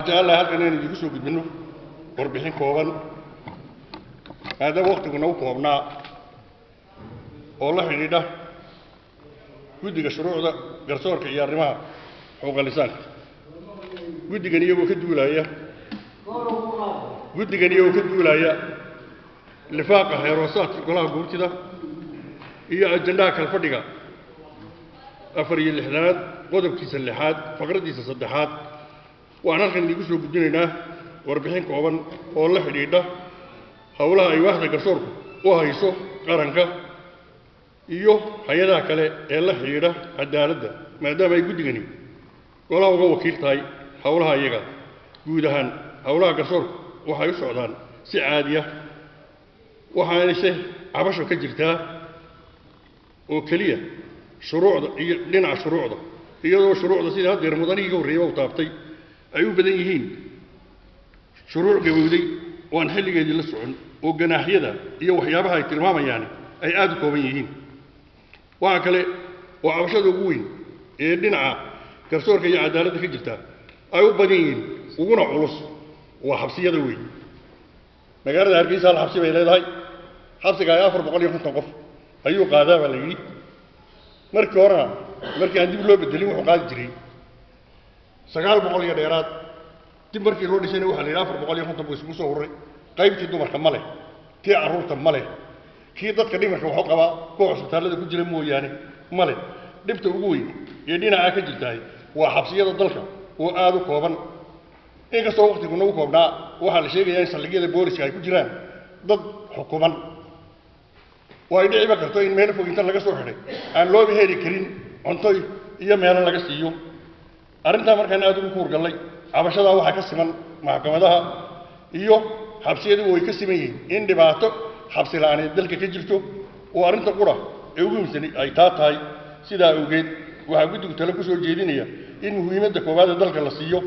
jecel lahay halkan inaan idinku soo gudbino warbixin kooban maadaama waqtigu nagu koobnaa oo la xidhiidha guddiga shuruucda garsoorka iyo arrimaha xuquuqul insaanka guddigan iyagoo ka duulaya lifaaqa heeroosaadka golaha guurtida iyo ajandaha kala fadhiga 4 qodobkiisa 6 faqradiisa 3 waxaan halkan idinku soo gudbinaynaa warbixin kooban oo la xidhiidha howlaha ay waaxda garsoorku u hayso qaranka iyo hay'adaha kale ee la xidhiidha cadaaladda maadaama ay guddigani golaha uga wakiil tahay howlaha iyaga guud ahaan howlaha garsoorku waxay u socdaan si caadi ah waxaanayse cabasho ka jirtaa oo keliya shuruucda iyo dhinaca shuruucda iyadoo shuruucda sida haddeer mudanihii ka horreeyay u taabtay ay u badan yihiin shuruuc gabowday oo aan xilligeedii la socon oo ganaaxyada iyo waxyaabaha ay tilmaamayaan ay aad u kooban yihiin waxa kale oo cabashada ugu weyn ee dhinaca garsoorka iyo cadaaladda ka jirta ay u badan yihiin uguna culus waa xabsiyada weyn magaalada Hargeysa hal xabsi bay leedahay xabsiga ay 450 qof ayuu qaadaa baa la yidhi markii hore markii aan dib loo bedelin wuxuu qaadi jiray 900 iyo dheeraad dib markii loo dhisay waxa la yiraahdaa 450 buu isku soo ururay qaybtii dumarka ma leh tii carruurta ma leh kii dadka dhimarka wuxuu qabaa koox isbitaalada ku jira mooyaane ma leh dhibta ugu weyn ee dhinaca ka jirtay waa xabsiyada dalka oo aad u kooban inkastoo waqtigu nagu koobnaa waxaa la sheegayaa in saldhigyada booliska ay ku jiraan dad xukuman way dhici karto in meel fog inta laga soo xidhay aan loo heli karin cunto iyo meel laga siiyo arrinta markaan aad ugu hurgalay cabashada waxa ka siman maxkamadaha iyo xabsiyadu way ka siman yihiin in dhibaato xabsi la'aaneed dalka ka jirto oo arrinta qura ee ugu muhiimsan ay tahay sidaa awgeed waxa guddigu talo ku soo jeedinaya in muhiimadda koowaad ee dalka la siiyo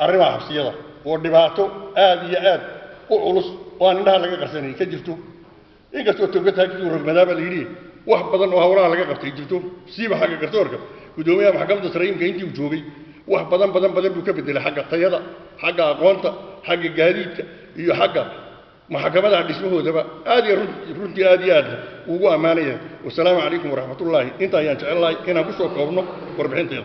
arrimaha xabsiyada oo dhibaato aad iyo aad u culus oo aan indhaha laga qarsanay ka jirto inkastoo toogatahay ku rogmadaaba la yidhi wax badan oo hawlaha laga qabtay jirto siiba xagga garsoorka gudoomiyaha maxkamadda sare intii uu joogay wax badan buu ka bedelay xagga tayada xagga aqoonta xagga gaadiidka iyo xagga maxkamadaha dhismahoodaba aad iyo runtii aad iyo aad ugu amaanaya wassalaamu calaykum waraxmatullaahi inta ayaan jecelahay inaan ku soo koobno warbixinteeda